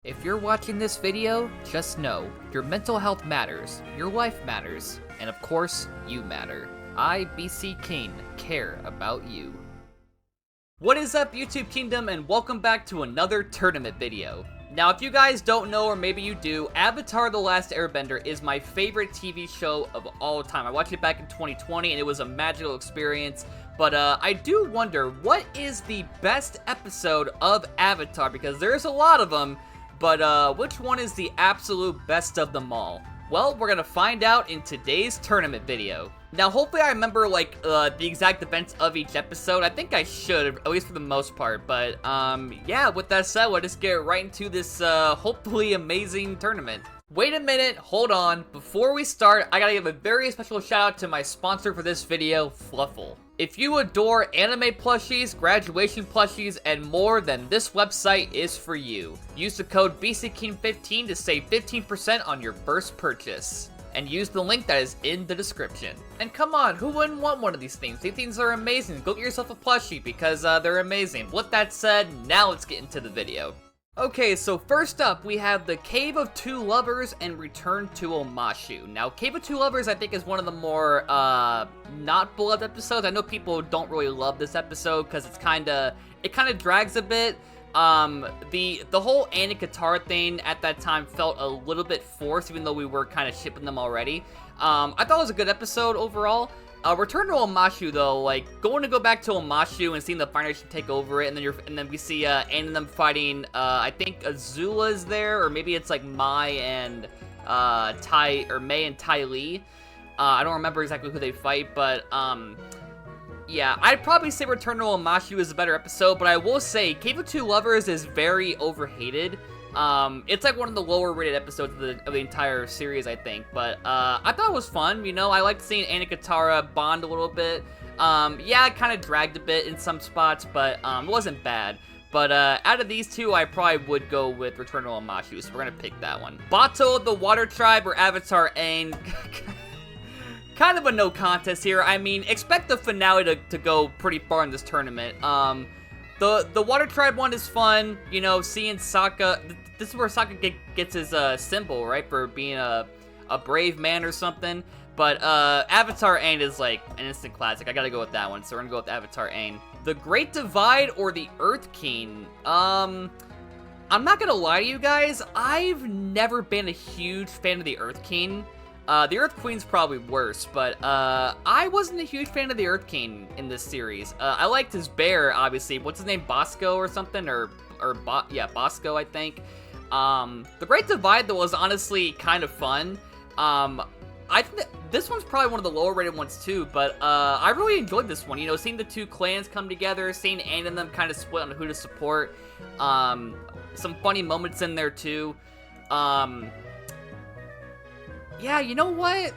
If you're watching this video, just know, your mental health matters, your life matters, and of course, you matter. I, BC King, care about you. What is up, YouTube Kingdom, and welcome back to another tournament video. Now, if you guys don't know, or maybe you do, Avatar: The Last Airbender is my favorite TV show of all time. I watched it back in 2020, and it was a magical experience. But I do wonder, what is the best episode of Avatar? Because there's a lot of them. But, which one is the absolute best of them all? Well, we're gonna find out in today's tournament video. Now, hopefully I remember, like, the exact events of each episode. I think I should, at least for the most part. But, yeah, with that said, we'll just get right into this, hopefully amazing tournament. Wait a minute, hold on. Before we start, I gotta give a very special shout out to my sponsor for this video, Fluffle. If you adore anime plushies, graduation plushies, and more, then this website is for you. Use the code BCKing15 to save 15% on your first purchase. And use the link that is in the description. And come on, who wouldn't want one of these things? These things are amazing. Go get yourself a plushie because they're amazing. With that said, now let's get into the video. Okay, so first up, we have the Cave of Two Lovers and Return to Omashu. Now, Cave of Two Lovers, I think, is one of the more, not beloved episodes. I know people don't really love this episode, because it kind of drags a bit. The whole Aang and Katara thing at that time felt a little bit forced, even though we were kind of shipping them already. I thought it was a good episode overall. Return to Omashu, though, like, going to go back to Omashu and seeing the Fire Nation take over it, and then we see, Aang and them fighting, I think Azula's there, or maybe it's, like, Mai and, May and Ty Lee. I don't remember exactly who they fight, but, yeah, I'd probably say Return to Omashu is a better episode, but I will say, Cave of Two Lovers is very overhated. It's like one of the lower rated episodes of the entire series, I think, but, I thought it was fun, you know. I liked seeing Aang and Katara bond a little bit. Yeah, it kind of dragged a bit in some spots, but, it wasn't bad. But, out of these two, I probably would go with Return to Omashu, so we're gonna pick that one. Bato, the Water Tribe, or Avatar Aang. Kind of a no contest here. I mean, expect the finale to go pretty far in this tournament. The Water Tribe one is fun, you know, seeing Sokka. This is where Sokka gets his symbol, right, for being a brave man or something. But Avatar Aang is like an instant classic. I gotta go with that one, so we're gonna go with Avatar Aang. The Great Divide or the Earth King? I'm not gonna lie to you guys. I've never been a huge fan of the Earth King. The Earth Queen's probably worse, but, I wasn't a huge fan of the Earth King in this series. I liked his bear, obviously. What's his name? Bosco or something? Yeah, Bosco, I think. The Great Divide, though, was honestly kind of fun. I think this one's probably one of the lower rated ones, too, but, I really enjoyed this one. You know, seeing the two clans come together, seeing Aang and them kind of split on who to support. Some funny moments in there, too. Yeah, you know what?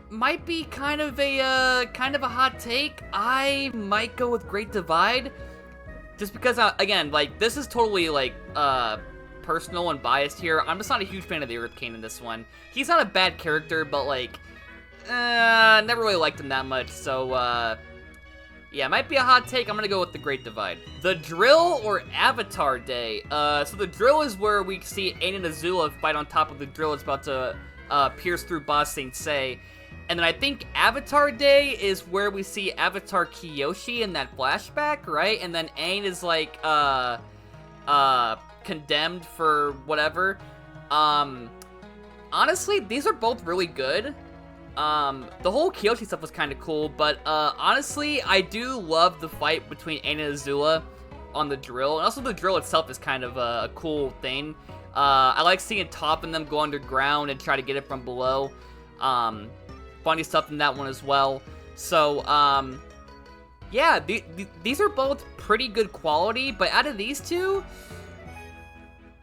Might be kind of a hot take. I might go with Great Divide. Just because, again, like, this is totally, like, personal and biased here. I'm just not a huge fan of the Earth King in this one. He's not a bad character, but, like, never really liked him that much. So, yeah, might be a hot take. I'm gonna go with the Great Divide. The Drill or Avatar Day. So the Drill is where we see Aang and Azula fight on top of the drill. It's about to pierce through Ba Sing Se. And then I think Avatar Day is where we see Avatar Kyoshi in that flashback, right? And then Aang is like, condemned for whatever. Honestly, these are both really good. The whole Kyoshi stuff was kind of cool, but, honestly, I do love the fight between Aang and Azula on the drill. And also the drill itself is kind of a cool thing. I like seeing Toph and them go underground and try to get it from below. Funny stuff in that one as well. So, yeah, these are both pretty good quality, but out of these two,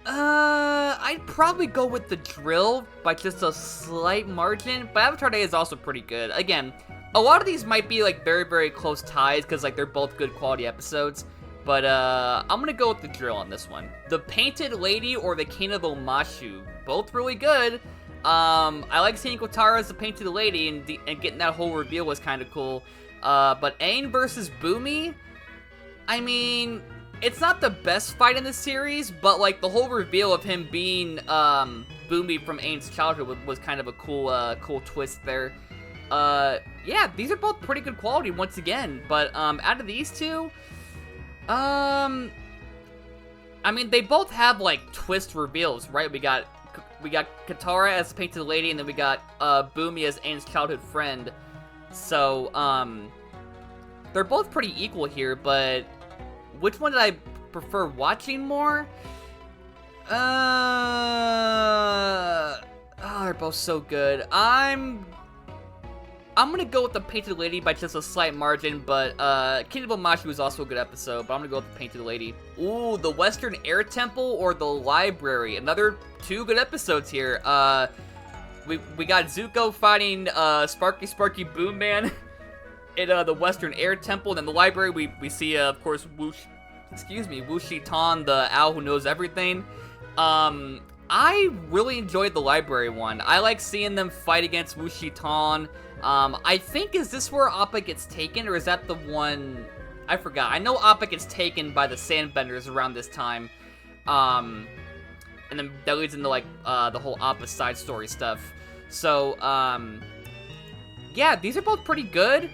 I'd probably go with the Drill by just a slight margin, but Avatar Day is also pretty good. Again, a lot of these might be, like, very, very close ties, because, like, they're both good quality episodes. But, I'm gonna go with the Drill on this one. The Painted Lady or the King of Omashu. Both really good. I like seeing Katara as the Painted Lady, and getting that whole reveal was kind of cool. But Aang versus Boomy? I mean, it's not the best fight in the series, but like the whole reveal of him being Boomy from Ain's childhood was kind of a cool twist there. Yeah, these are both pretty good quality once again, but out of these two, I mean, they both have like twist reveals, right? We got Katara as the Painted Lady, and then we got Boomy as Ain's childhood friend. So they're both pretty equal here, but which one did I prefer watching more? Oh, they're both so good. I'm gonna go with the Painted Lady by just a slight margin, but Kingdom of Mashi was also a good episode, but I'm gonna go with the Painted Lady. Ooh, the Western Air Temple or the Library. Another 2 good episodes here. We got Zuko fighting Sparky Boom Man in the Western Air Temple. And in the library, we see, of course, Wu Shitan, the owl who knows everything. I really enjoyed the library one. I like seeing them fight against Wu Shitan. I think, is this where Appa gets taken, or is that the one? I forgot. I know Appa gets taken by the Sandbenders around this time. And then that leads into, like, the whole Appa side story stuff. So, yeah, these are both pretty good.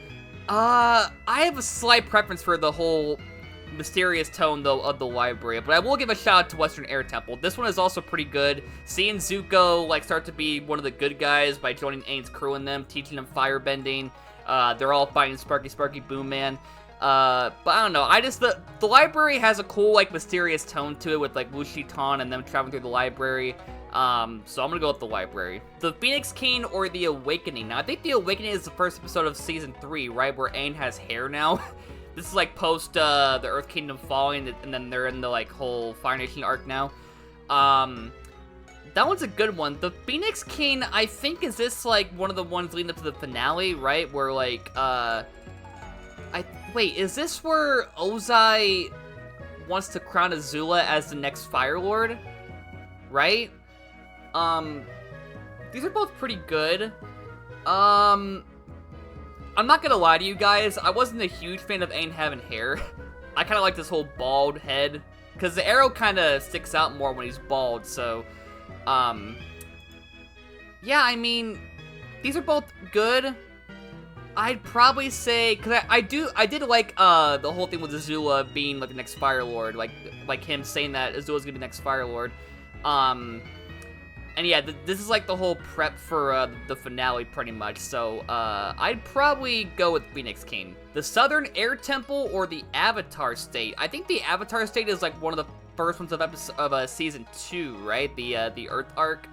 I have a slight preference for the whole mysterious tone, though, of the library, but I will give a shout out to Western Air Temple. This one is also pretty good. Seeing Zuko, like, start to be one of the good guys by joining Ain's crew and them, teaching them firebending. They're all fighting Sparky Boom Man. But I don't know, the library has a cool, like, mysterious tone to it with, like, Wu Shitan and them traveling through the library. So I'm gonna go with the library. The Phoenix King or the Awakening. Now, I think the Awakening is the first episode of Season 3, right, where Aang has hair now. This is, like, post, the Earth Kingdom falling, and then they're in the, like, whole Fire Nation arc now. That one's a good one. The Phoenix King, I think, is this, like, one of the ones leading up to the finale, right, where, like, wait, is this where Ozai wants to crown Azula as the next Fire Lord? Right? These are both pretty good. I'm not gonna lie to you guys, I wasn't a huge fan of Aang having hair. I kinda like this whole bald head, because the arrow kinda sticks out more when he's bald, so, yeah, I mean, these are both good. I'd probably say, because I did like, the whole thing with Azula being, like, the next Fire Lord, like him saying that Azula's gonna be the next Fire Lord. And yeah, this is, like, the whole prep for, the finale, pretty much, so, I'd probably go with Phoenix King. The Southern Air Temple or the Avatar State. I think the Avatar State is, like, one of the first ones of Season 2, right? The Earth arc.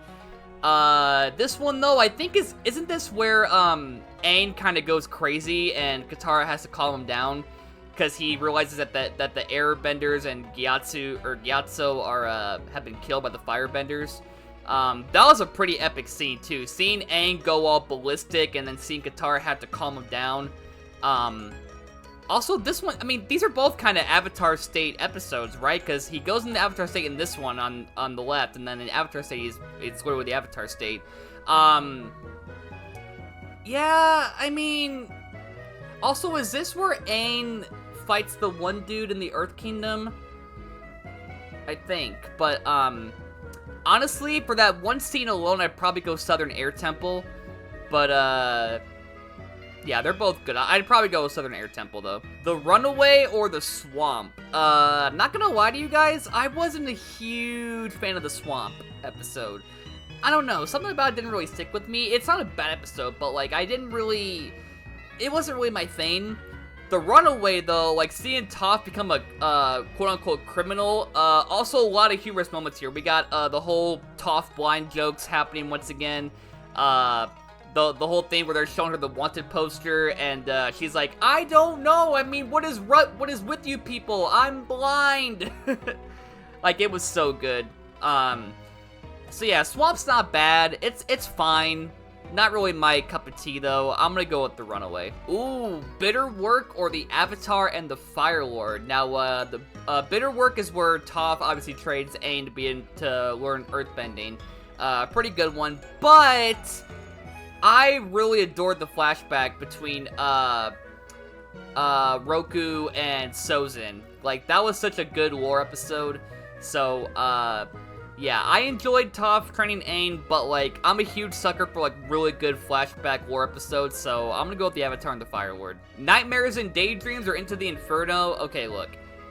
This one, though, I think isn't this where, Aang kind of goes crazy and Katara has to calm him down because he realizes that the Airbenders and Gyatso are have been killed by the Firebenders. That was a pretty epic scene too. Seeing Aang go all ballistic and then seeing Katara have to calm him down. Also, this one, I mean, these are both kind of Avatar State episodes, right? Because he goes into Avatar State in this one on the left, and then in Avatar State, it's literally the Avatar State. Yeah, I mean, also, is this where Aang fights the one dude in the Earth Kingdom? I think, but, honestly, for that one scene alone, I'd probably go Southern Air Temple, but, yeah, they're both good. I'd probably go with Southern Air Temple, though. The Runaway or the Swamp? Not gonna lie to you guys, I wasn't a huge fan of the Swamp episode. I don't know, something about it didn't really stick with me. It's not a bad episode, but, like, it wasn't really my thing. The Runaway, though, like, seeing Toph become a, quote-unquote criminal, also a lot of humorous moments here. We got, the whole Toph blind jokes happening once again, the whole thing where they're showing her the wanted poster, and, she's like, I don't know, I mean, what is with you people? I'm blind! Like, it was so good. So yeah, Swamp's not bad, it's fine. Not really my cup of tea, though. I'm gonna go with the Runaway. Ooh, Bitter Work or the Avatar and the Fire Lord. Now, the Bitter Work is where Toph obviously trades Aang to learn Earthbending. Pretty good one, but I really adored the flashback between Roku and Sozin Like, that was such a good lore episode. So, yeah, I enjoyed Toph training Aang, but, like, I'm a huge sucker for, like, really good flashback lore episodes, so I'm gonna go with the Avatar and the Fire Lord. Nightmares and Daydreams or Into the Inferno? Okay, look.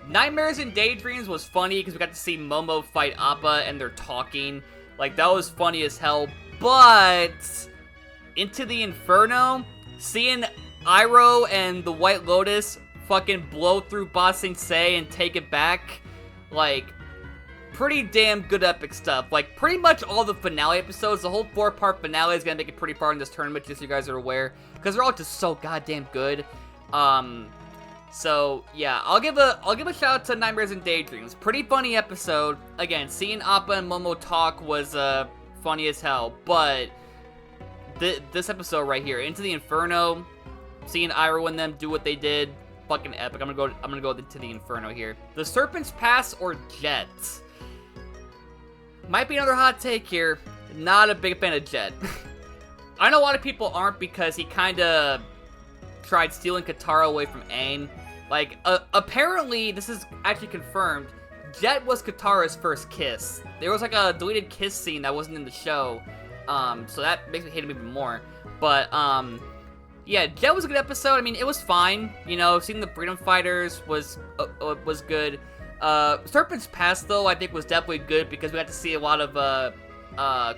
Nightmares and Daydreams was funny because we got to see Momo fight Appa and they're talking. Like, that was funny as hell, but Into the Inferno, seeing Iroh and the White Lotus fucking blow through Ba Sing Se and take it back, like, pretty damn good epic stuff. Like, pretty much all the finale episodes, the whole 4-part finale is gonna make it pretty far in this tournament, just so you guys are aware, because they're all just so goddamn good. So yeah, I'll give a shout out to Nightmares and Daydreams. Pretty funny episode. Again, seeing Appa and Momo talk was funny as hell. But this episode right here, Into the Inferno, seeing Iroh and them do what they did, fucking epic. I'm gonna go into the Inferno here. The Serpent's Pass or Jet? Might be another hot take here. Not a big fan of Jet. I know a lot of people aren't because he kind of tried stealing Katara away from Aang. Like, apparently, this is actually confirmed, Jet was Katara's first kiss. There was, like, a deleted kiss scene that wasn't in the show, so that makes me hate him even more. But, yeah, Jet was a good episode. I mean, it was fine. You know, seeing the Freedom Fighters was good. Serpent's Pass, though, I think was definitely good because we got to see a lot of,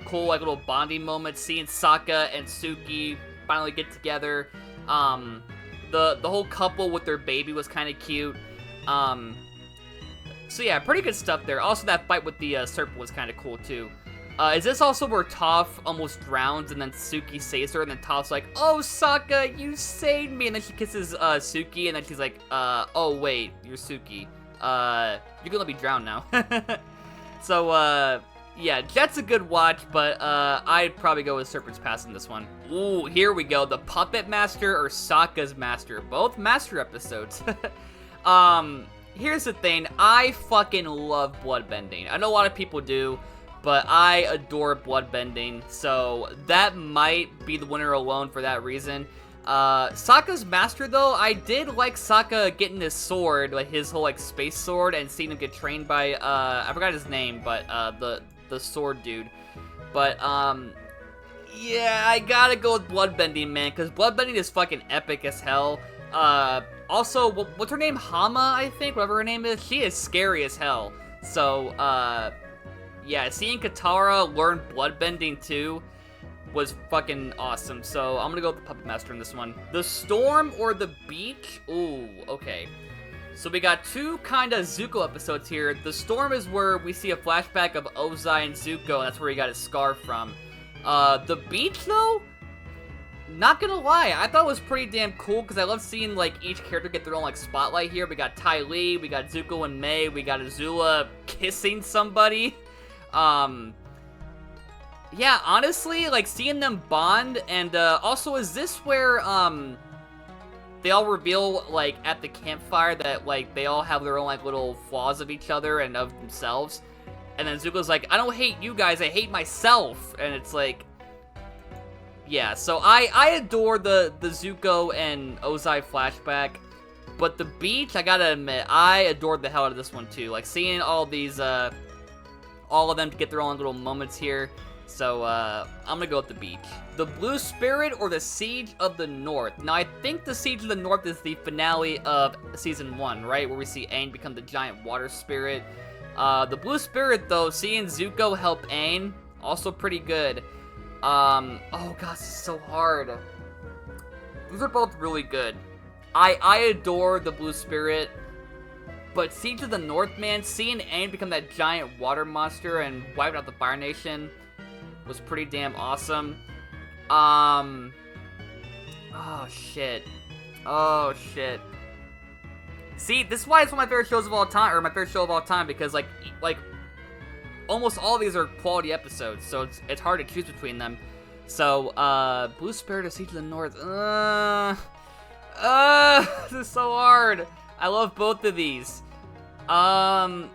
cool, like, little bonding moments. Seeing Sokka and Suki finally get together. The whole couple with their baby was kind of cute. So yeah, pretty good stuff there. Also, that fight with the serpent was kind of cool too. Is this also where Toph almost drowns and then Suki saves her and then Toph's like, "Oh, Sokka, you saved me," and then she kisses Suki and then she's like, "Oh wait, you're Suki. You're gonna be drowned now." So yeah, Jet's a good watch, but I'd probably go with Serpent's Pass in this one. Ooh, here we go. The Puppet Master or Sokka's Master. Both Master episodes. Here's the thing. I fucking love bloodbending. I know a lot of people do, but I adore bloodbending, so that might be the winner alone for that reason. Sokka's Master, though, I did like Sokka getting his sword, like his whole, like, space sword, and seeing him get trained by, I forgot his name, but, the sword dude. But, yeah, I gotta go with bloodbending, man, because bloodbending is fucking epic as hell. Also, what's her name? Hama, I think, whatever her name is. She is scary as hell. So, yeah, seeing Katara learn bloodbending, too, was fucking awesome. So, I'm gonna go with the Puppet Master in this one. The Storm or the Beach? Ooh, okay. So we got two kind of Zuko episodes here. The Storm is where we see a flashback of Ozai and Zuko, and that's where he got his scar from. The Beach, though? Not gonna lie, I thought it was pretty damn cool, because I love seeing, like, each character get their own, like, spotlight here. We got Ty Lee, we got Zuko and Mei, we got Azula kissing somebody. Yeah, honestly, like, seeing them bond, and, also, is this where, they all reveal, like, at the campfire that, like, they all have their own, like, little flaws of each other and of themselves. And then Zuko's like, "I don't hate you guys, I hate myself." And it's like, yeah, so I adore the Zuko and Ozai flashback. But the Beach, I gotta admit, I adored the hell out of this one, too. Like, seeing all these, all of them get their own little moments here. So, I'm gonna go with the Beach. The Blue Spirit or the Siege of the North? Now, I think the Siege of the North is the finale of Season 1, right? Where we see Aang become the giant water spirit. The Blue Spirit, though, seeing Zuko help Aang, also pretty good. Oh, gosh, this is so hard. These are both really good. I adore the Blue Spirit. But Siege of the North, man, seeing Aang become that giant water monster and wipe out the Fire Nation was pretty damn awesome. Oh shit. See, this is why it's one of my favorite shows of all time, or my favorite show of all time, because like almost all of these are quality episodes, so it's hard to choose between them. So, Blue Spirit or Siege of the North? This is so hard. I love both of these. You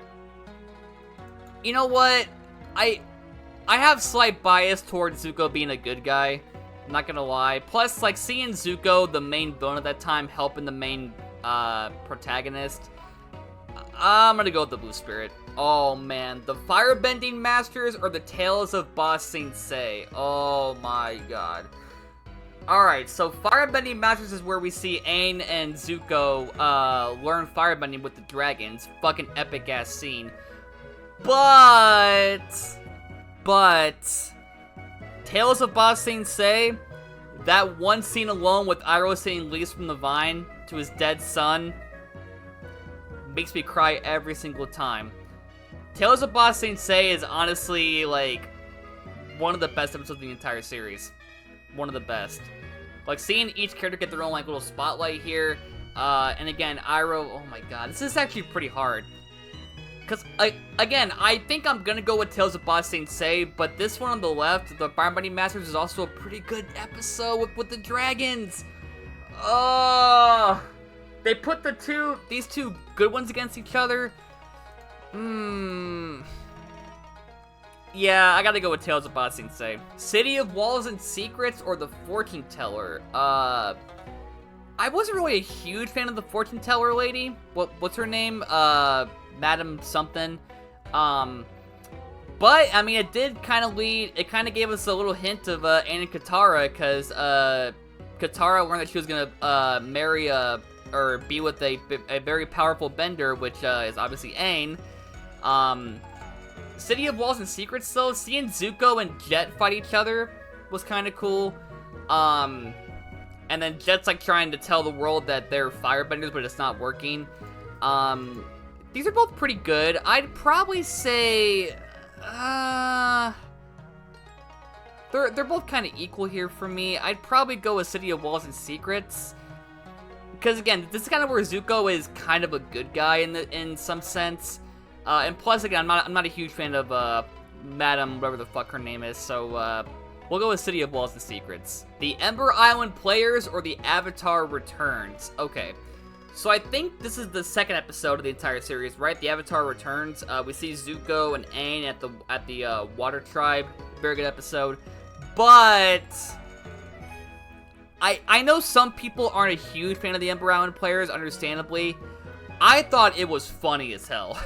know what? I have slight bias towards Zuko being a good guy. I'm not gonna lie. Plus, like, seeing Zuko, the main villain at that time, helping the main protagonist, I'm gonna go with the Blue Spirit. Oh man, the Firebending Masters or the Tales of Ba Sing Se? Oh my god. Alright, so Firebending Masters is where we see Aang and Zuko learn firebending with the dragons. Fucking epic ass scene. But Tales of Ba Sing Se, that one scene alone with Iroh saying leaves from the vine to his dead son makes me cry every single time. Tales of Ba Sing Se is honestly, like, one of the best episodes of the entire series. One of the best. Like, seeing each character get their own, like, little spotlight here. And again, Iroh, oh my god, this is actually pretty hard. Because, again, I think I'm gonna go with Tales of Ba Sing Se, but this one on the left, the Firebending Masters, is also a pretty good episode with the dragons. Oh, they put these two good ones against each other. Yeah, I gotta go with Tales of Ba Sing Se. City of Walls and Secrets or the Fortune Teller? I wasn't really a huge fan of the Fortune Teller lady. What's her name? Madam something. But, I mean, it did kind of gave us a little hint of Aang and Katara, because Katara learned that she was gonna marry or be with a very powerful bender, which is obviously Aang. City of Walls and Secrets, though, seeing Zuko and Jet fight each other was kind of cool. And then Jet's like trying to tell the world that they're firebenders, but it's not working. These are both pretty good. I'd probably say, they're both kind of equal here for me. I'd probably go with City of Walls and Secrets, because again, this is kind of where Zuko is kind of a good guy in some sense. And plus, again, I'm not a huge fan of Madam whatever the fuck her name is, so we'll go with City of Walls and Secrets. The Ember Island Players or the Avatar Returns? Okay, so I think this is the second episode of the entire series, right? The Avatar Returns. We see Zuko and Aang at the Water Tribe. Very good episode, but I know some people aren't a huge fan of the Ember Island Players, understandably. I thought it was funny as hell.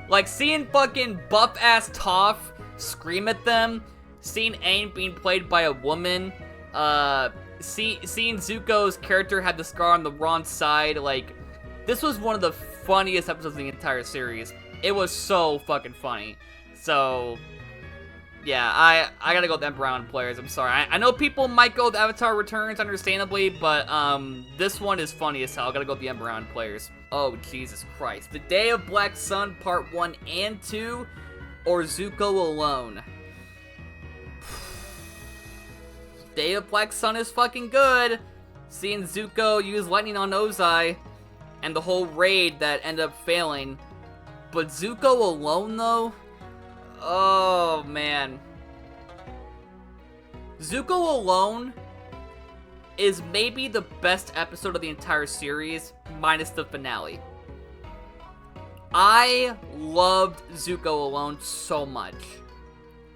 Like, seeing fucking buff-ass Toph scream at them, seeing Aang being played by a woman, seeing Zuko's character have the scar on the wrong side, like, this was one of the funniest episodes of the entire series. It was so fucking funny. So, yeah, I gotta go with Emperor Island Players, I'm sorry. I know people might go with Avatar Returns, understandably, but, this one is funny as hell. I gotta go with the Emperor Island Players. Oh, Jesus Christ. The Day of Black Sun, Part 1 and 2, or Zuko Alone? Day of Black Sun is fucking good. Seeing Zuko use lightning on Ozai, and the whole raid that ended up failing. But Zuko Alone, though? Oh, man. Zuko Alone is maybe the best episode of the entire series, minus the finale. I loved Zuko Alone so much.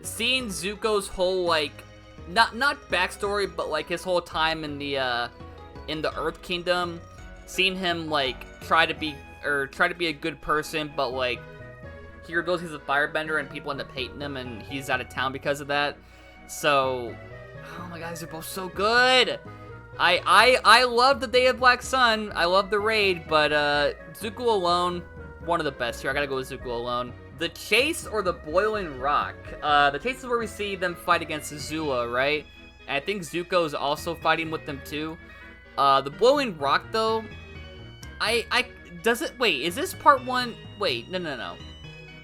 Seeing Zuko's whole, like, not backstory, but like his whole time in the Earth Kingdom, seeing him like try to be a good person, but like he reveals he's a firebender and people end up hating him and he's out of town because of that. So, oh my god, they're both so good. I love the Day of Black Sun. I love the raid, but Zuko Alone, one of the best here. I gotta go with Zuko Alone. The Chase or the Boiling Rock? The Chase is where we see them fight against Azula, right? And I think Zuko is also fighting with them too. The Boiling Rock, though, wait, is this part 1? Wait, no.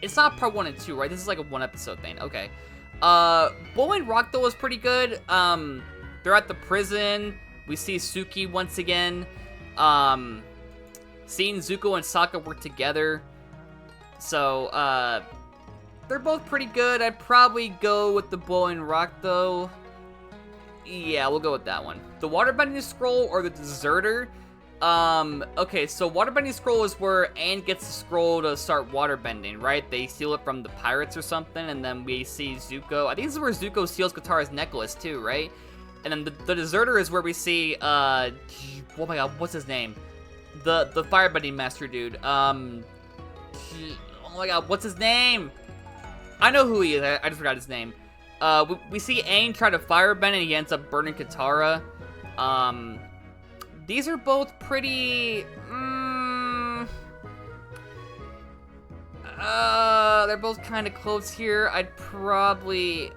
It's not part 1 and 2, right? This is like a one episode thing. Okay. Boiling Rock, though, was pretty good. They're at the prison. We see Suki once again. Seeing Zuko and Sokka work together. So, they're both pretty good. I'd probably go with the Boiling Rock, though. Yeah, we'll go with that one. The Waterbending Scroll or the Deserter? Okay, so Waterbending Scroll is where Aang gets the scroll to start waterbending, right? They steal it from the pirates or something, and then we see Zuko. I think this is where Zuko steals Katara's necklace, too, right? And then the Deserter is where we see, oh my god, what's his name? The Firebending Master dude. Oh my god, what's his name? I know who he is. I just forgot his name. We see Aang try to firebend and he ends up burning Katara. These are both pretty... they're both kind of close here. I'd probably...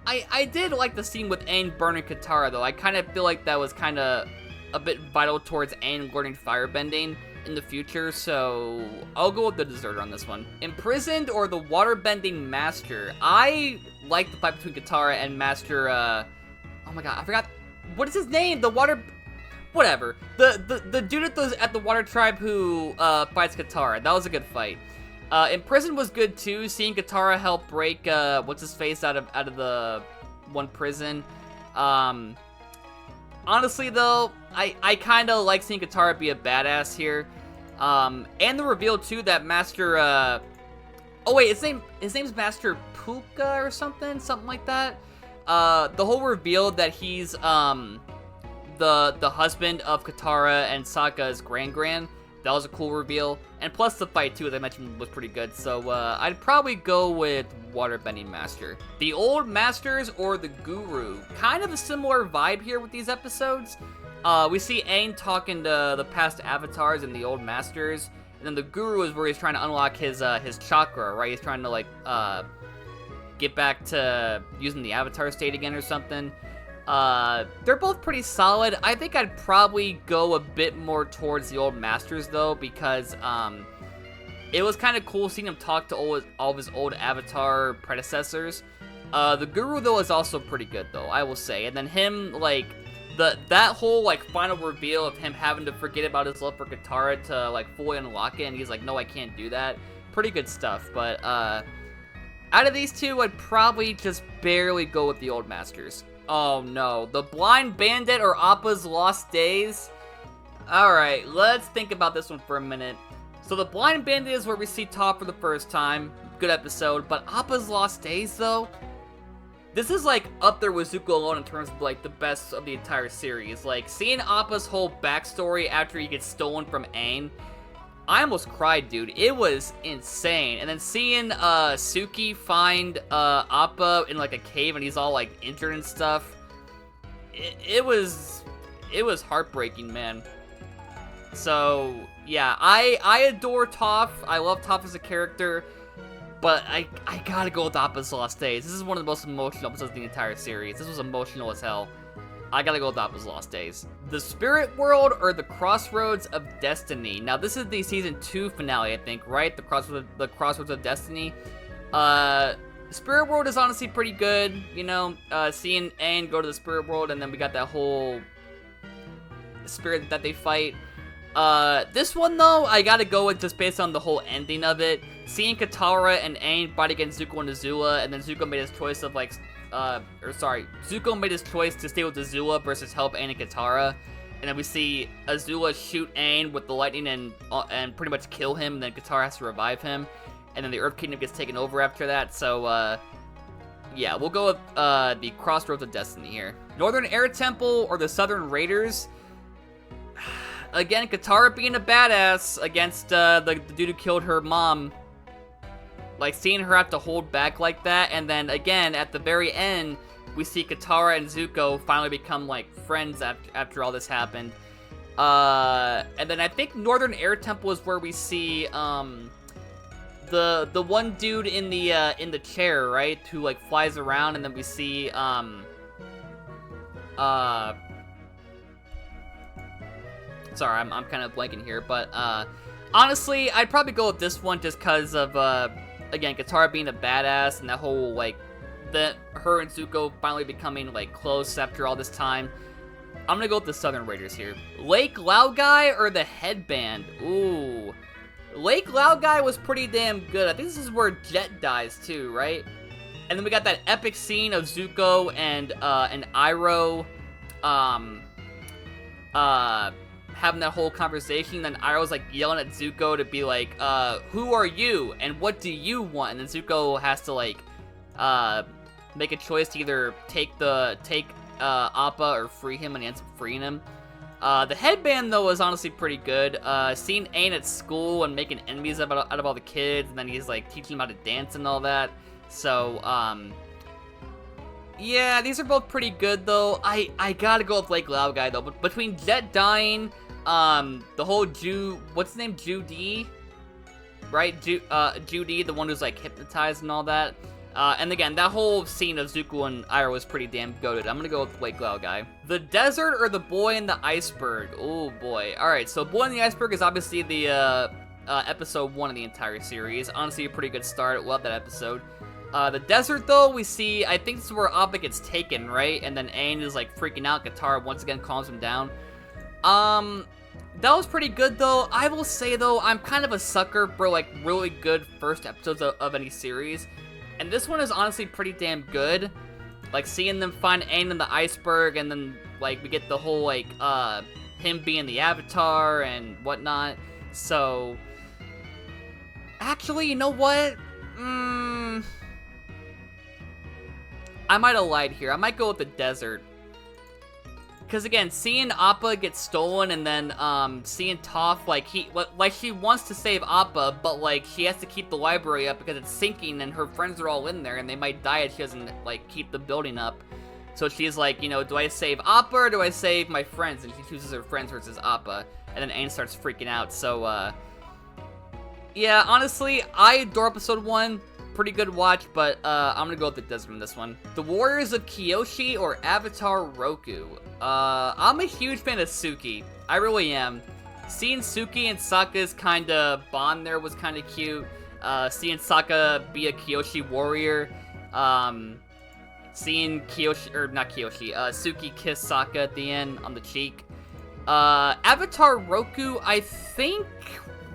I did like the scene with Aang burning Katara, though. I kind of feel like that was kind of a bit vital towards Aang learning firebending in the future, so I'll go with the deserter on this one. Imprisoned or the waterbending master? I like the fight between Katara and Master, oh my god, I forgot, what is his name? The water... Whatever. The dude at the water tribe who fights Katara. That was a good fight. Imprisoned was good too. Seeing Katara help break what's his face out of the one prison. Honestly though, I kind of like seeing Katara be a badass here. And the reveal too that Master oh wait, his name's Master Puka or something like that. The whole reveal that he's the husband of Katara and Sokka's grand. That was a cool reveal. And plus the fight too, as I mentioned, was pretty good. So I'd probably go with Waterbending Master. The Old Masters or the Guru. Kind of a similar vibe here with these episodes. We see Aang talking to the past avatars and the Old Masters. And then the Guru is where he's trying to unlock his chakra, right? He's trying to like get back to using the avatar state again or something. They're both pretty solid. I think I'd probably go a bit more towards the Old Masters, though, because, it was kind of cool seeing him talk to all of his old Avatar predecessors. The Guru, though, is also pretty good, though, I will say. And then him, like, that whole, like, final reveal of him having to forget about his love for Katara to, like, fully unlock it, and he's like, no, I can't do that. Pretty good stuff, but, out of these two, I'd probably just barely go with the Old Masters. Oh no, the Blind Bandit or Appa's Lost Days? Alright, let's think about this one for a minute. So the Blind Bandit is where we see Toph for the first time. Good episode. But Appa's Lost Days, though? This is like up there with Zuko alone in terms of like the best of the entire series. Like seeing Appa's whole backstory after he gets stolen from Aang. I almost cried, dude. It was insane. And then seeing Suki find Appa in like a cave and he's all like injured and stuff. It was heartbreaking, man. So yeah, I adore Toph. I love Toph as a character, but I gotta go with Appa's Lost Days. This is one of the most emotional episodes of the entire series. This was emotional as hell. I gotta go with Appa's Lost Days. The Spirit World or the Crossroads of Destiny. Now, this is the Season 2 finale, I think, right? The Crossroads of Destiny. Spirit World is honestly pretty good, you know? Seeing Aang go to the Spirit World, and then we got that whole spirit that they fight. This one, though, I gotta go with just based on the whole ending of it. Seeing Katara and Aang fight against Zuko and Azula, and then Zuko made his choice of, like, Zuko made his choice to stay with Azula versus help Aang and Katara. And then we see Azula shoot Aang with the lightning and pretty much kill him, and then Katara has to revive him. And then the Earth Kingdom gets taken over after that, so, yeah, we'll go with, the Crossroads of Destiny here. Northern Air Temple or the Southern Raiders? Again, Katara being a badass against, the dude who killed her mom. Like, seeing her have to hold back like that, and then, again, at the very end, we see Katara and Zuko finally become, like, friends after all this happened. And then I think Northern Air Temple is where we see, the one dude in the chair, right? Who, like, flies around, and then we see, sorry, I'm kind of blanking here, but, honestly, I'd probably go with this one just because of, again, Katara being a badass and that whole, like, her and Zuko finally becoming, like, close after all this time. I'm gonna go with the Southern Raiders here. Lake Laogai or the Headband? Ooh. Lake Laogai was pretty damn good. I think this is where Jet dies too, right? And then we got that epic scene of Zuko and Iroh, having that whole conversation, then Iroh's like yelling at Zuko to be like, who are you and what do you want? And then Zuko has to like make a choice to either take Appa or free him, and he ends up freeing him. The headband, though, was honestly pretty good. Seeing Aang at school and making enemies out of all the kids, and then he's, like, teaching them how to dance and all that. So, yeah, these are both pretty good, though. I gotta go with Lake Lao Guy, though. But between Jet dying, the whole what's his name? Judy? Right? Judy, the one who's, like, hypnotized and all that. And again, that whole scene of Zuko and Iroh was pretty damn goated. I'm gonna go with Lake Lao Guy. The desert or the boy in the iceberg? Oh boy. Alright, so Boy in the Iceberg is obviously the episode 1 of the entire series. Honestly, a pretty good start. Love that episode. The desert, though, we see, I think this is where Appa gets taken, right? And then Aang is, like, freaking out. Katara once again calms him down. That was pretty good, though. I will say, though, I'm kind of a sucker for, like, really good first episodes of any series. And this one is honestly pretty damn good. Like, seeing them find Aang in the iceberg, and then, like, we get the whole, like, him being the Avatar and whatnot. So, actually, you know what? I might have lied here. I might go with the desert. Because again, seeing Appa get stolen, and then seeing Toph, like she wants to save Appa, but like she has to keep the library up because it's sinking, and her friends are all in there, and they might die if she doesn't like keep the building up. So she's like, you know, do I save Appa or do I save my friends? And she chooses her friends versus Appa, and then Aang starts freaking out. So yeah, honestly, I adore episode 1. Pretty good watch, but I'm gonna go with the desert in this one. The Warriors of Kyoshi or Avatar Roku? I'm a huge fan of Suki. I really am. Seeing Suki and Sokka's kind of bond there was kind of cute. Seeing Sokka be a Kyoshi warrior. Seeing Suki kiss Sokka at the end on the cheek. Avatar Roku, I think...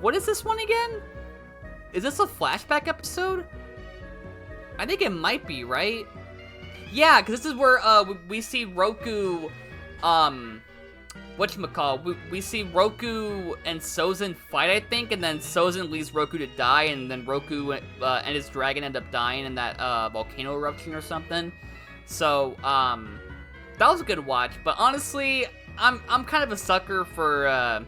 What is this one again? Is this a flashback episode? I think it might be, right? Yeah, because this is where we see Roku, whatchamacallit, we see Roku and Sozin fight, I think, and then Sozin leaves Roku to die, and then Roku and his dragon end up dying in that volcano eruption or something. So, that was a good watch, but honestly, I'm kind of a sucker for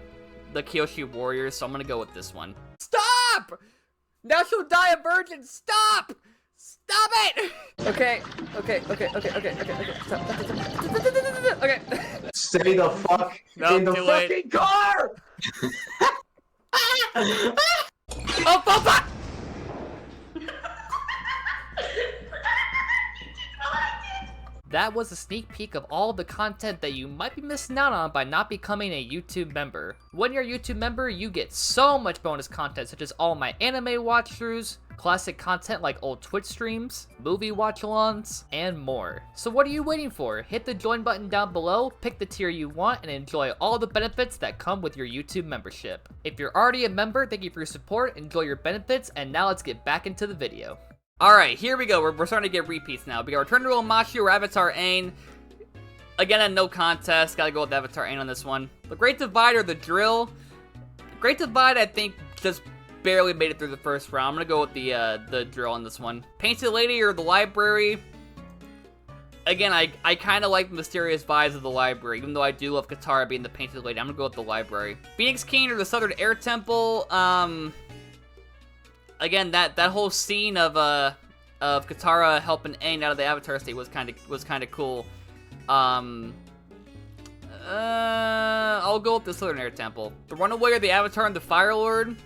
the Kyoshi Warriors, so I'm gonna go with this one. Stop! Now she'll die a virgin! Stop! Stop it! Okay. Stop. Okay. Stay the fuck in the fucking car! Oh, fuck! That was a sneak peek of all the content that you might be missing out on by not becoming a YouTube member. When you're a YouTube member, you get so much bonus content, such as all my anime watch-throughs, classic content like old Twitch streams, movie watch-alongs, and more. So what are you waiting for? Hit the join button down below, pick the tier you want, and enjoy all the benefits that come with your YouTube membership. If you're already a member, thank you for your support, enjoy your benefits, and now let's get back into the video. Alright, here we go. We're starting to get repeats now. We got Return to Omashu or Avatar Aang. Again, a no contest. Gotta go with Avatar Aang on this one. The Great Divide or the Drill. Great Divide, I think, just barely made it through the first round. I'm gonna go with the Drill on this one. Painted Lady or the Library. Again, I kind of like the mysterious vibes of the Library, even though I do love Katara being the Painted Lady. I'm gonna go with the Library. Phoenix King or the Southern Air Temple. Again, that whole scene of Katara helping Aang out of the Avatar state was kind of cool. I'll go with the Southern Air Temple. The Runaway or the Avatar and the Fire Lord.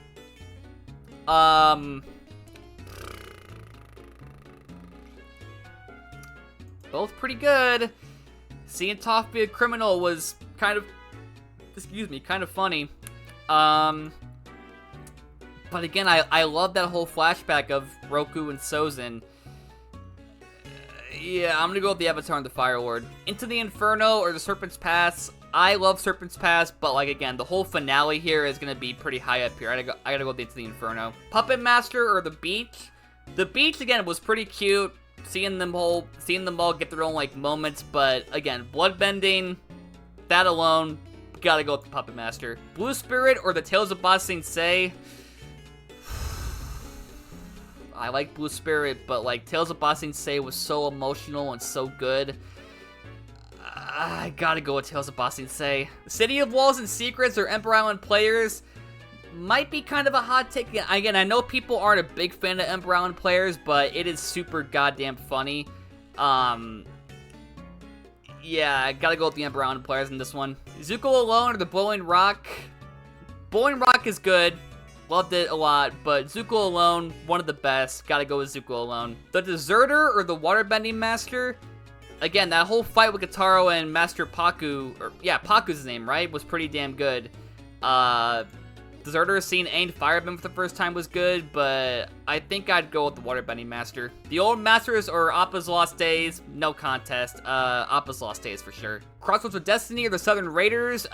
Both pretty good. Seeing Toph be a criminal was kind of funny. But again, I love that whole flashback of Roku and Sozin. Yeah, I'm gonna go with the Avatar and the Fire Lord. Into the Inferno or the Serpent's Pass. I love Serpent's Pass, but like again, the whole finale here is gonna be pretty high up here. I gotta go with Into the Inferno. Puppet Master or the Beach. The Beach again was pretty cute. Seeing them all get their own like moments, but again, bloodbending. That alone, gotta go with the Puppet Master. Blue Spirit or the Tales of Ba Sing Se. I like Blue Spirit, but like Tales of Ba Sing Se was so emotional and so good. I gotta go with Tales of Ba Sing Se. City of Walls and Secrets or Emperor Island Players might be kind of a hot take. Again, I know people aren't a big fan of Emperor Island Players, but it is super goddamn funny. Yeah, I gotta go with the Emperor Island Players in this one. Zuko Alone or the Blowing Rock? Blowing Rock is good. Loved it a lot, but Zuko Alone, one of the best. Gotta go with Zuko Alone. The Deserter or the Waterbending Master? Again, that whole fight with Kataro and Master Paku, or yeah, Paku's his name, right? Was pretty damn good. Deserter seeing Aang Firebend for the first time was good, but I think I'd go with the Waterbending Master. The Old Masters or Appa's Lost Days? No contest. Appa's Lost Days for sure. Crossroads of Destiny or the Southern Raiders?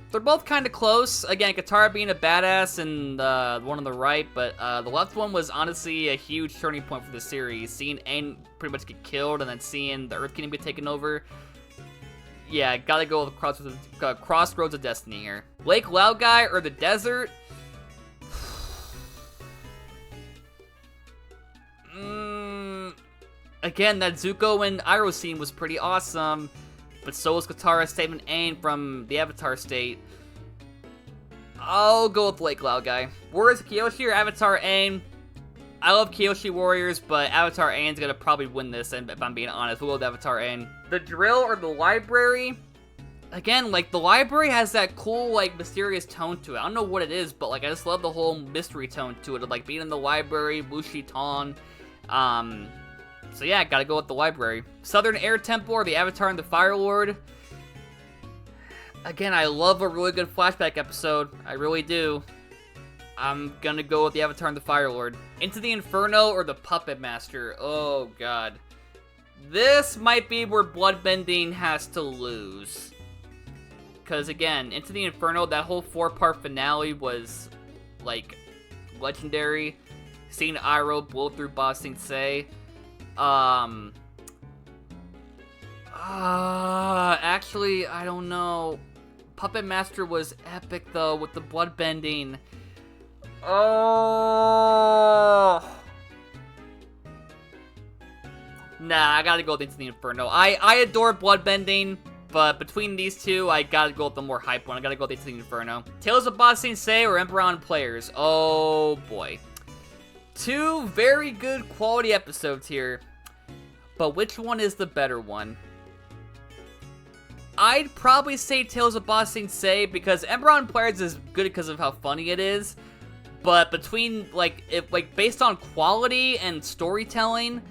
They're both kind of close. Again, Katara being a badass and the one on the right, but the left one was honestly a huge turning point for the series. Seeing Aang pretty much get killed and then seeing the Earth Kingdom get taken over. Yeah, gotta go with Crossroads of Destiny here. Lake Laogai or the desert? Again, that Zuko and Iroh scene was pretty awesome, but so was Katara saving Aang from the Avatar state. I'll go with Lake Laogai. Warriors of Kyoshi or Avatar Aang? I love Kyoshi Warriors, but Avatar Aang's gonna probably win this, and if I'm being honest, we'll go with Avatar Aang. The Drill or the Library? Again, like, the library has that cool, like, mysterious tone to it. I don't know what it is, but, like, I just love the whole mystery tone to it, of, like, being in the library, Wuxi Tong. So yeah, gotta go with the library. Southern Air Temple or the Avatar and the Fire Lord? Again, I love a really good flashback episode. I really do. I'm gonna go with the Avatar and the Fire Lord. Into the Inferno or the Puppet Master? Oh, God. This might be where Bloodbending has to lose. Because, again, Into the Inferno, that whole 4-part finale was, like, legendary. Seeing Iroh blow through Ba Sing Se. Actually, I don't know. Puppet Master was epic, though, with the Bloodbending. Oh. Nah, I gotta go with Into the Inferno. I adore Bloodbending, but between these two, I gotta go with the more hype one. I gotta go with Into the Inferno. Tales of Ba Sing Se or Emperor Island Players? Oh, boy. Two very good quality episodes here, but which one is the better one? I'd probably say Tales of Ba Sing Se, because Emperor Island Players is good because of how funny it is. But between, like, based on quality and storytelling,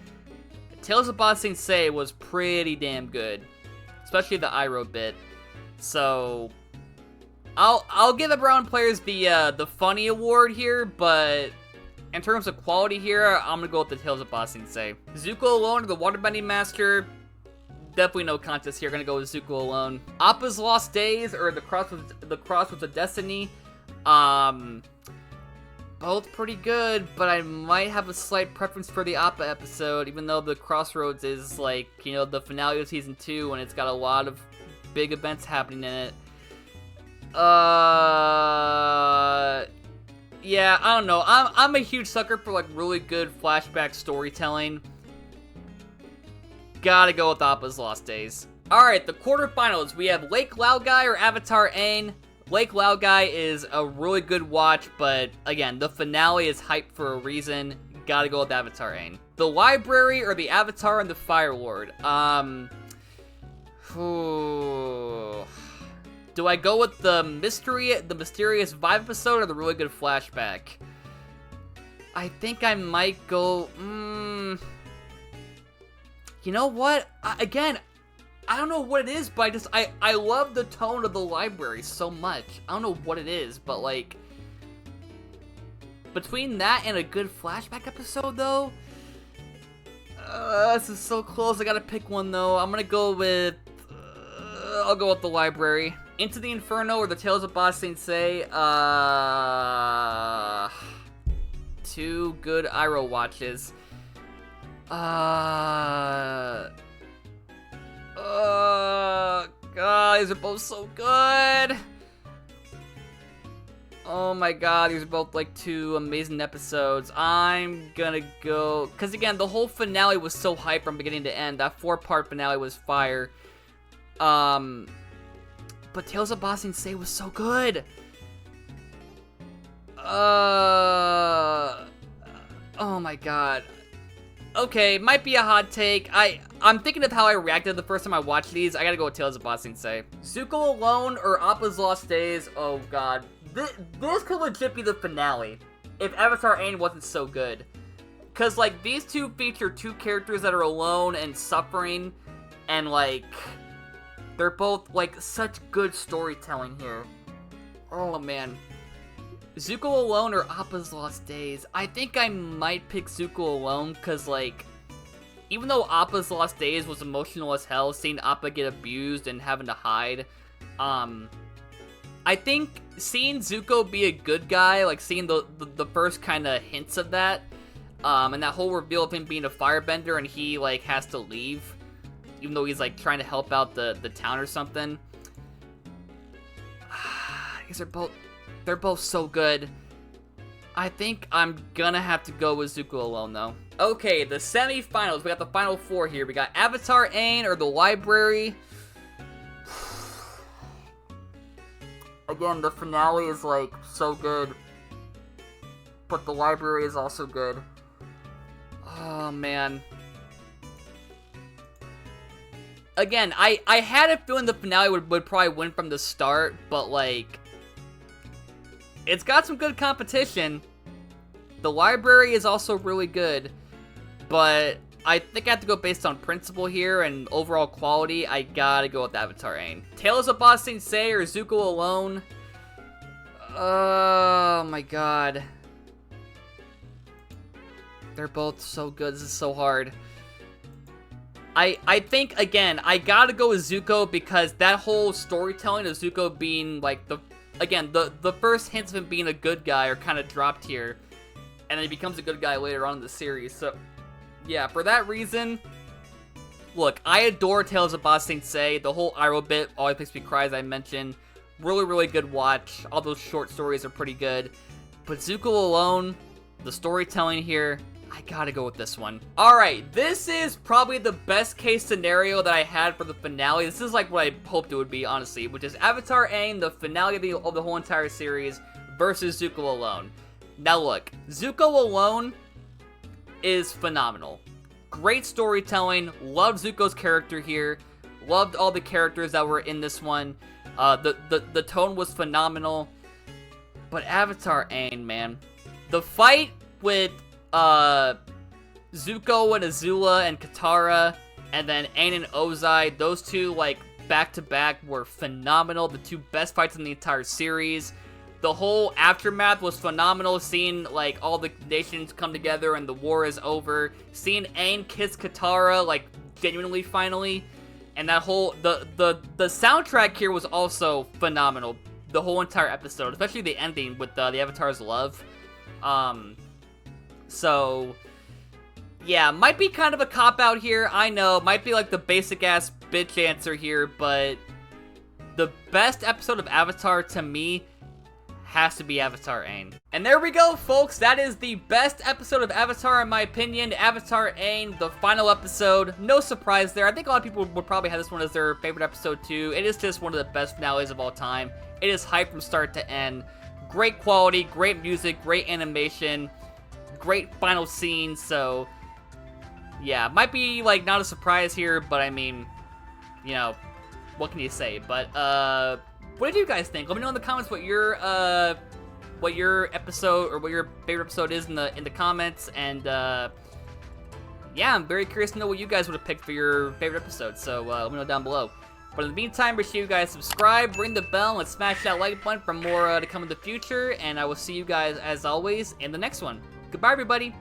Tales of Ba Sing Se was pretty damn good, especially the Iroh bit. So I'll give Emperor Island Players the funny award here, but in terms of quality here, I'm gonna go with the Tales of Ba Sing Se. Zuko Alone or the Waterbending Master? Definitely no contest here. Gonna go with Zuko Alone. Appa's Lost Days or the Crossroads of Destiny? Both pretty good, but I might have a slight preference for the Appa episode, even though the Crossroads is, like, you know, the finale of Season 2, and it's got a lot of big events happening in it. Yeah, I don't know. I'm a huge sucker for, like, really good flashback storytelling. Gotta go with Appa's Lost Days. Alright, the quarterfinals. We have Lake Laogai or Avatar Aang. Lake Laogai is a really good watch, but again, the finale is hyped for a reason. Gotta go with Avatar Aang. The Library or the Avatar and the Fire Lord? Do I go with the mysterious vibe episode or the really good flashback? I think I might go, you know what? Again, I don't know what it is, but I love the tone of the library so much. I don't know what it is, but, like, between that and a good flashback episode, though, this is so close. I gotta pick one, though. I'm gonna go with, I'll go with the library. Into the Inferno or the Tales of Ba Sing Se? Two good Iroh watches. God, these are both so good. Oh my god, these are both like 2 amazing episodes. I'm gonna go, because again, the whole finale was so hype from beginning to end. That 4-part finale was fire. But Tales of Ba Sing Se was so good. Oh my god. Okay, might be a hot take. I'm thinking of how I reacted the first time I watched these. I gotta go with Tales of Ba Sing Se. Zuko Alone or Appa's Lost Days? Oh god. This could legit be the finale if Avatar Aang wasn't so good. Cause like these two feature 2 characters that are alone and suffering, and like they're both like such good storytelling here. Oh man. Zuko Alone or Appa's Lost Days? I think I might pick Zuko Alone, cause like even though Appa's Lost Days was emotional as hell, seeing Appa get abused and having to hide, I think seeing Zuko be a good guy, like seeing the first kind of hints of that, and that whole reveal of him being a firebender and he like has to leave, even though he's like trying to help out the town or something. These are they're both so good. I think I'm gonna have to go with Zuko Alone though. Okay, the semi-finals. We got the final 4 here. We got Avatar Aang or The Library. Again, the finale is like so good, but The Library is also good. Oh man. Again, I had a feeling the finale would probably win from the start, but like it's got some good competition. The Library is also really good, but I think I have to go based on principle here and overall quality. I gotta go with Avatar Aang. Tales of Ba Sing Se or Zuko Alone? Oh my god. They're both so good. This is so hard. I think, again, I gotta go with Zuko because that whole storytelling of Zuko being, like, the first hints of him being a good guy are kind of dropped here. And then he becomes a good guy later on in the series, so yeah, for that reason, look, I adore Tales of Ba Sing Se. The whole Iroh bit always makes me cry, as I mentioned. Really, really good watch. All those short stories are pretty good. But Zuko Alone, the storytelling here, I gotta go with this one. Alright, this is probably the best case scenario that I had for the finale. This is like what I hoped it would be, honestly, which is Avatar Aang, the finale of the whole entire series, versus Zuko Alone. Now look, Zuko Alone is phenomenal. Great storytelling. Loved Zuko's character here. Loved all the characters that were in this one. The tone was phenomenal. But Avatar Aang, man. The fight with Zuko and Azula and Katara, and then Aang and Ozai, those two like back to back were phenomenal. The 2 best fights in the entire series. The whole aftermath was phenomenal, seeing, like, all the nations come together and the war is over. Seeing Aang kiss Katara, like, genuinely, finally. And that whole, the soundtrack here was also phenomenal. The whole entire episode, especially the ending with the Avatar's love. So, yeah, might be kind of a cop-out here, I know. Might be, like, the basic-ass bitch answer here, but the best episode of Avatar, to me, has to be Avatar Aang. And there we go, folks. That is the best episode of Avatar, in my opinion. Avatar Aang, the final episode. No surprise there. I think a lot of people would probably have this one as their favorite episode, too. It is just one of the best finales of all time. It is hype from start to end. Great quality, great music, great animation, great final scene. So, yeah, might be, like, not a surprise here, but I mean, you know, what can you say? But, what did you guys think? Let me know in the comments what your episode or what your favorite episode is in the comments, and yeah, I'm very curious to know what you guys would have picked for your favorite episode. So let me know down below. But in the meantime, make sure you guys subscribe, ring the bell, and smash that like button for more to come in the future. And I will see you guys as always in the next one. Goodbye, everybody.